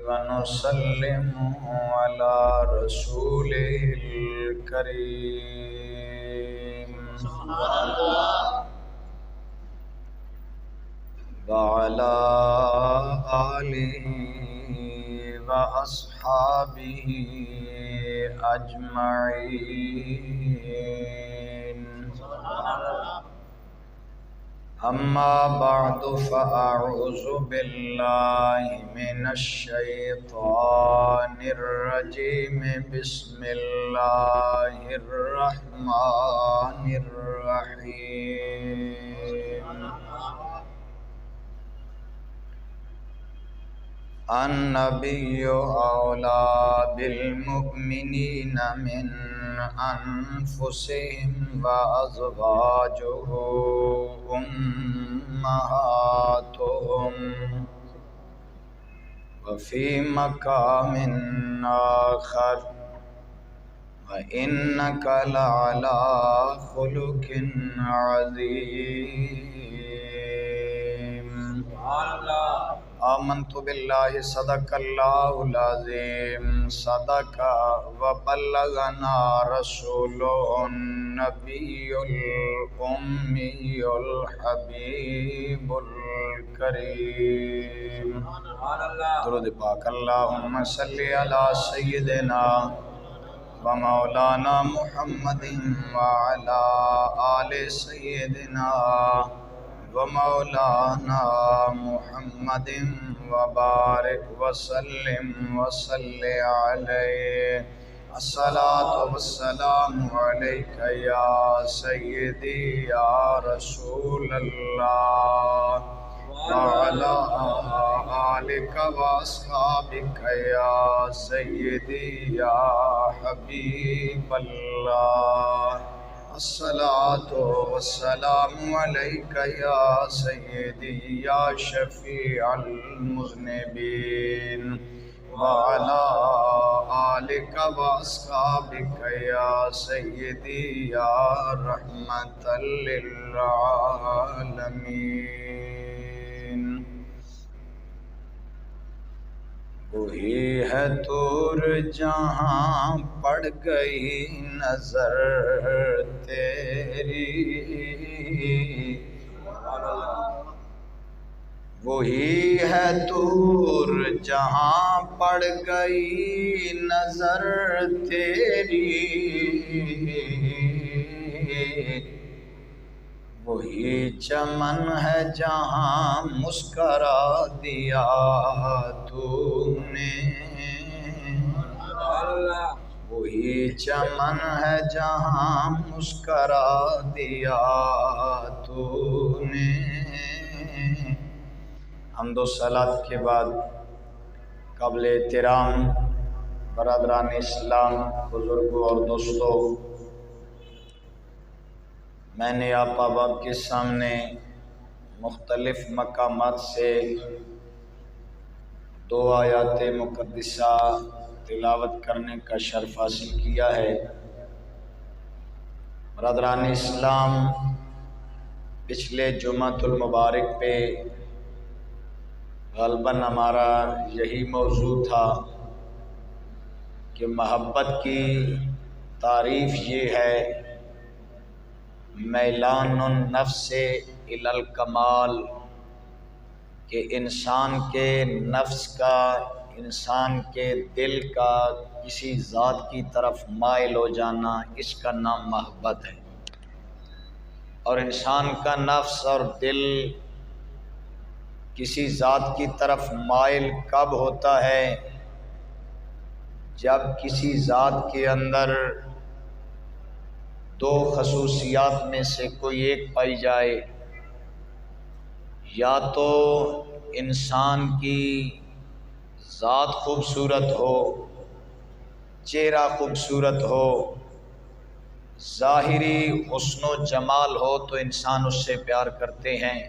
ونسلم على رسوله الكريم وعلى آله وأصحابه أجمعين. أما بعد فأعوذ بالله من الشيطان الرجيم. بسم الله الرحمن الرحيم. النبي أولى بالمؤمنين من أنفسهم وأزواجه أمهاتهم. وفي مقام آخر وإنك لعلى خلق عظيم. آمنت بالله صدق الله العظيم. صدق وبلغنا رسوله النبي الأمي الحبيب الكريم. درود پاک. اللهم صل على سيدنا ومولانا محمد وعلى آل سيدنا ومولانا محمد وبارك وسلم وصل عليه. الصلاة والسلام عليك يا سيدي يا رسول الله وعلى آلك وأصحابك يا سيدي يا حبيب الله. الصلاة والسلام عليك يا سيدي يا شفيع المذنبين وعلى آلك وأصحابك يا سيدي يا رحمة للعالمين. وہی ہے طور جہاں پڑ گئی نظر تیری. وہی ہے طور جہاں پڑ گئی نظر تیری. وہی چمن ہے جہاں مسکرا دیا تو نے. وہی چمن ہے جہاں مسکرا دیا تو نے. حمد و صلات کے بعد قابل احترام برادران اسلام، بزرگوں اور دوستوں، میں نے آپ احباب کے سامنے مختلف مقامات سے 2 آیات مقدسہ تلاوت کرنے کا شرف حاصل کیا ہے. برادران اسلام، پچھلے جمعۃ المبارک پہ غالباً ہمارا یہی موضوع تھا کہ محبت کی تعریف یہ ہے میلان النفس الی الکمال، کہ انسان کے نفس کا، انسان کے دل کا کسی ذات کی طرف مائل ہو جانا، اس کا نام محبت ہے. اور انسان کا نفس اور دل کسی ذات کی طرف مائل کب ہوتا ہے؟ جب کسی ذات کے اندر 2 خصوصیات میں سے کوئی ایک پائی جائے. یا تو انسان کی ذات خوبصورت ہو، چہرہ خوبصورت ہو، ظاہری حسن و جمال ہو تو انسان اس سے پیار کرتے ہیں.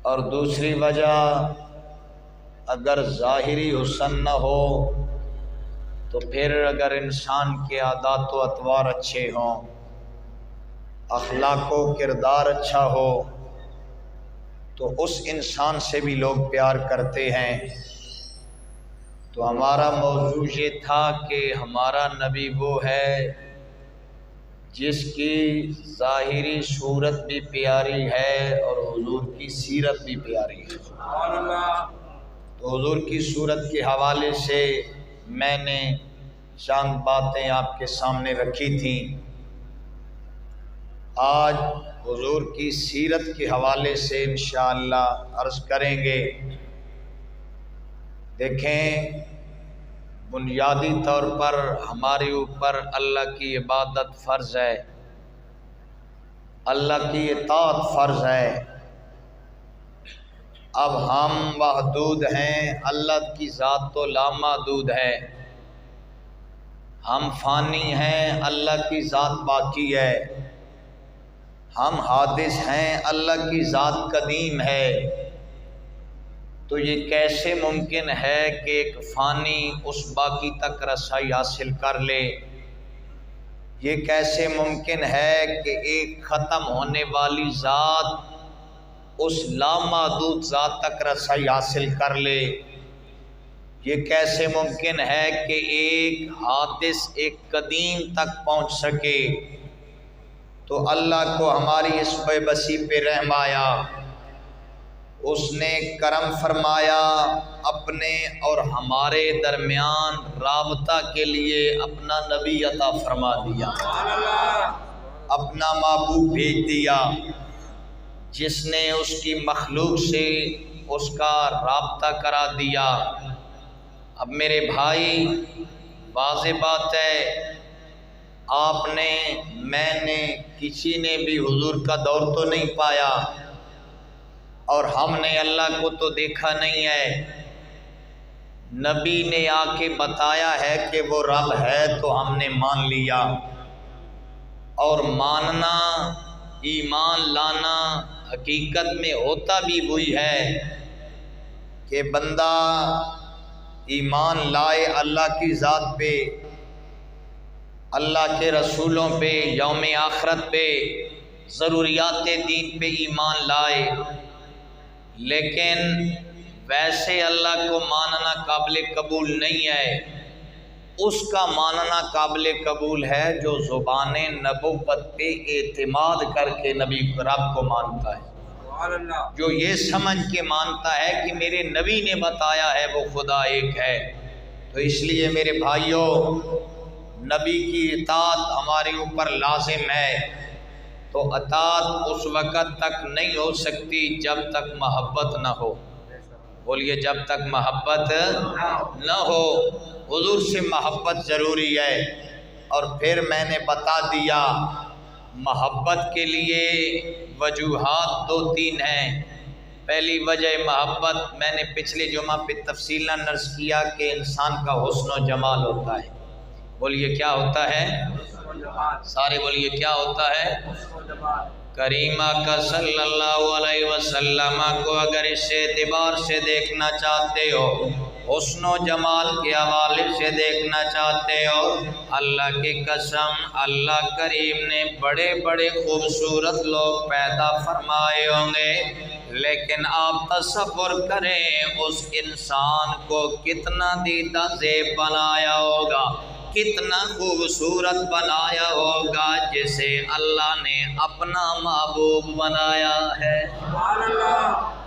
اور دوسری وجہ، اگر ظاہری حسن نہ ہو تو پھر اگر انسان کے عادات و اطوار اچھے ہوں، اخلاق و کردار اچھا ہو، تو اس انسان سے بھی لوگ پیار کرتے ہیں۔ تو ہمارا موضوع یہ تھا کہ ہمارا نبی وہ ہے جس کی ظاہری صورت بھی پیاری ہے اور حضور کی سیرت بھی پیاری ہے۔ تو حضور کی صورت کے حوالے سے میں نے چند باتیں آپ کے سامنے رکھی تھیں۔ آج حضور کی سیرت کے حوالے سے انشاءاللہ عرض کریں گے۔ دیکھیں، بنیادی طور پر ہمارے اوپر اللہ کی عبادت فرض ہے، اللہ کی اطاعت فرض ہے۔ اب ہم محدود ہیں، اللہ کی ذات تو لامحدود ہے۔ ہم فانی ہیں، اللہ کی ذات باقی ہے۔ ہم حادث ہیں، اللہ کی ذات قدیم ہے۔ تو یہ کیسے ممکن ہے کہ ایک فانی اس باقی تک رسائی حاصل کر لے؟ یہ کیسے ممکن ہے کہ ایک ختم ہونے والی ذات اس لامحدود ذات تک رسائی حاصل کر لے؟ یہ کیسے ممکن ہے کہ ایک حادث ایک قدیم تک پہنچ سکے؟ تو اللہ کو ہماری اس بے بسی پہ رحم آیا، اس نے کرم فرمایا، اپنے اور ہمارے درمیان رابطہ کے لیے اپنا نبی عطا فرما دیا، اپنا محبوب بھیج دیا، جس نے اس کی مخلوق سے اس کا رابطہ کرا دیا۔ اب میرے بھائی، واضح بات ہے، آپ نے، میں نے، کسی نے بھی حضور کا دور تو نہیں پایا، اور ہم نے اللہ کو تو دیکھا نہیں ہے۔ نبی نے آ کے بتایا ہے کہ وہ رب ہے تو ہم نے مان لیا، اور ماننا، ایمان لانا حقیقت میں ہوتا بھی وہی ہے کہ بندہ ایمان لائے اللہ کی ذات پہ، اللہ کے رسولوں پہ، یوم آخرت پہ، ضروریات دین پہ ایمان لائے، لیکن ویسے اللہ کو ماننا قابل قبول نہیں ہے۔ اس کا ماننا قابل قبول ہے جو زبان نبوت پہ اعتماد کر کے نبی رب کو مانتا ہے، جو یہ سمجھ کے مانتا ہے کہ میرے نبی نے بتایا ہے وہ خدا ایک ہے۔ تو اس لیے میرے بھائیوں، نبی کی اطاعت ہمارے اوپر لازم ہے۔ تو اطاعت اس وقت تک نہیں ہو سکتی جب تک محبت نہ ہو۔ بولیے، جب تک محبت نہ ہو۔ حضور سے محبت ضروری ہے، اور پھر میں نے بتا دیا محبت کے لیے وجوہات دو تین ہیں۔ پہلی وجہ محبت میں نے پچھلے جمعہ پہ تفصیلاً عرض کیا کہ انسان کا حسن و جمال ہوتا ہے۔ بولیے کیا ہوتا ہے؟ سارے بولیے کیا ہوتا ہے؟ کریمہ کا صلی اللہ علیہ وسلم کو اگر اس اعتبار سے دیکھنا چاہتے ہو، حسن و جمال کے حوالے سے دیکھنا چاہتے ہو، اللہ کی قسم اللہ کریم نے بڑے بڑے خوبصورت لوگ پیدا فرمائے ہوں گے، لیکن آپ تصور کریں اس انسان کو کتنا دیدہ زیب بنایا ہوگا، کتنا خوبصورت بنایا ہوگا، جسے اللہ نے اپنا محبوب بنایا ہے۔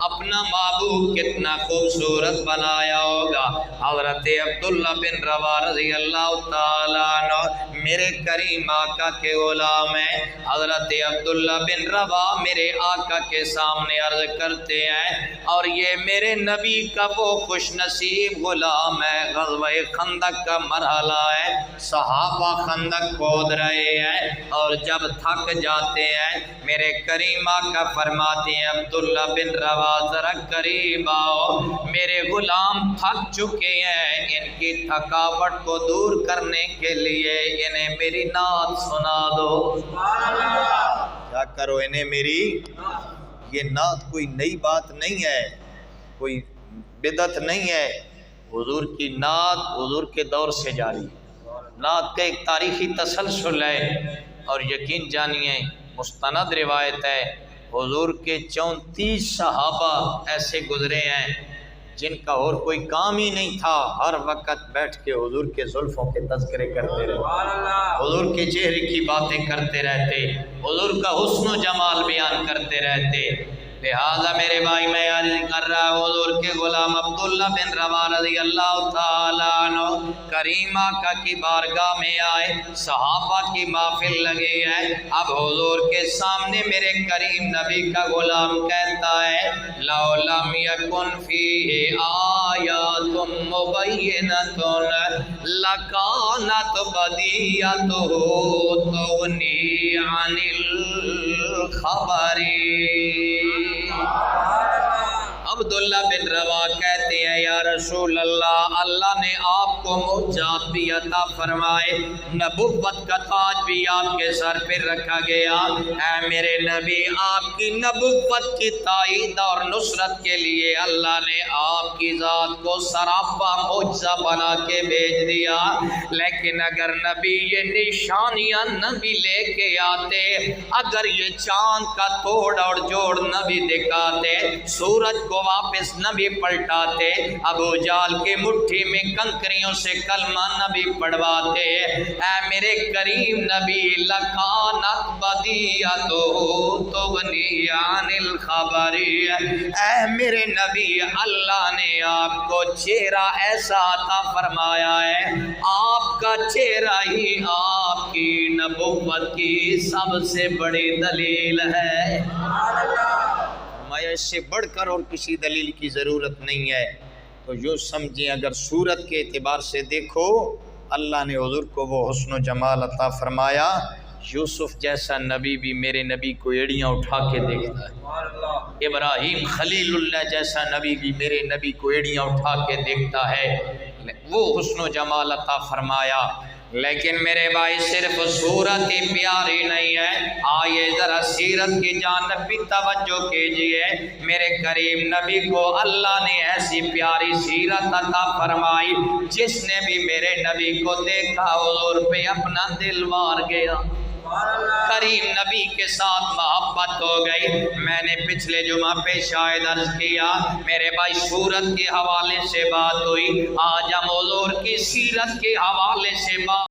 اپنا محبوب کتنا خوبصورت بنایا ہوگا۔ حضرت عبداللہ بن رواحہ رضی اللہ تعالیٰ عنہ میرے کریم آقا کے غلام ہیں۔ حضرت عبداللہ بن رواحہ میرے آقا کے سامنے عرض کرتے ہیں، اور یہ میرے نبی کا وہ خوش نصیب غلام ہے۔ غزوہ خندق کا مرحلہ ہے، صحابہ خندق کھود رہے ہیں، اور جب تھک جاتے ہیں میرے کریم آقا فرماتے ہیں عبداللہ بن رواحہ ذرا قریب آؤ، میرے غلام تھک چکے ہیں، ان کی تھکاوٹ کو دور کرنے کے لیے انہیں میری نعت سنا دو۔ کیا کرو انہیں میری؟ یہ نعت کوئی نئی بات نہیں ہے، کوئی بدعت نہیں ہے، حضور کی نعت حضور کے دور سے جاری ہے۔ نعت کا ایک تاریخی تسلسل ہے، اور یقین جانیے مستند روایت ہے، حضور کے 34 صحابہ ایسے گزرے ہیں جن کا اور کوئی کام ہی نہیں تھا، ہر وقت بیٹھ کے حضور کے زلفوں کے تذکرے کرتے رہتے، حضور کے چہرے کی باتیں کرتے رہتے، حضور کا حسن و جمال بیان کرتے رہتے۔ لہذا میرے بھائی میں عرض کر رہا ہوں، حضور کے غلام عبداللہ بن رواحہ رضی اللہ تعالیٰ عنہ کریم آقا کی بارگاہ میں آئے، صحابہ کی محفل لگی ہے۔ اب حضور کے سامنے میرے کریم نبی کا غلام کہتا ہے لَوْ لَمْ يَكُنْ فِيهِ آيَاتٌ مُبَيِّنَةٌ لَكَانَتْ بَدِيعَتُهُ تُغْنِي عَنِ الْخَبَرِ۔ عبداللہ بن رواحہ کہتے ہیں یا رسول اللہ، اللہ نے آپ کو معجزات بھی عطا فرمائے، نبوت کا تاج بھی آپ کے سر پر رکھا گیا، اے میرے نبی آپ کی نبوت کی تائید اور نصرت کے لیے اللہ نے آپ کی ذات کو سراپا معجزہ بنا کے بھیج دیا، لیکن اگر نبی یہ نشانیاں نبی لے کے آتے، اگر یہ چاند کا توڑ اور جوڑ نبی دکھاتے، سورج کو واپس نبی پلٹاتے، ابو جہل کی مٹھی میں کنکریوں سے کلمہ نبی پڑھواتے، اے میرے کریم نبی لَكَانَتْ بَدِيعَتُهُ تُغْنِي عَنِ الْخَبَرِ، اے میرے نبی اللہ نے آپ کو چہرہ ایسا عطا فرمایا ہے، آپ کا چہرہ ہی آپ کی نبوت کی سب سے بڑی دلیل ہے۔ اس سے بڑھ کر اور کسی دلیل کی ضرورت نہیں ہے۔ تو یوں سمجھیں اگر صورت کے اعتبار سے دیکھو، اللہ نے حضور کو وہ حسن و جمال عطا فرمایا، یوسف جیسا نبی بھی میرے نبی کو ایڑیاں اٹھا کے دیکھتا ہے، ابراہیم خلیل اللہ جیسا نبی بھی میرے نبی کو ایڑیاں اٹھا کے دیکھتا ہے، وہ حسن و جمال عطا فرمایا۔ لیکن میرے بھائی صرف صورت ہی پیاری نہیں ہے، آئیے ذرا سیرت کی جانب بھی توجہ کیجئے۔ میرے کریم نبی کو اللہ نے ایسی پیاری سیرت عطا فرمائی، جس نے بھی میرے نبی کو دیکھا حضور پہ اپنا دل وار گیا، کریم نبی کے ساتھ محبت ہو گئی۔ میں نے پچھلے جمعہ پہ شاید عرض کیا، میرے بھائی صورت کے حوالے سے بات ہوئی، آج ہم حضور کی سیرت کے حوالے سے بات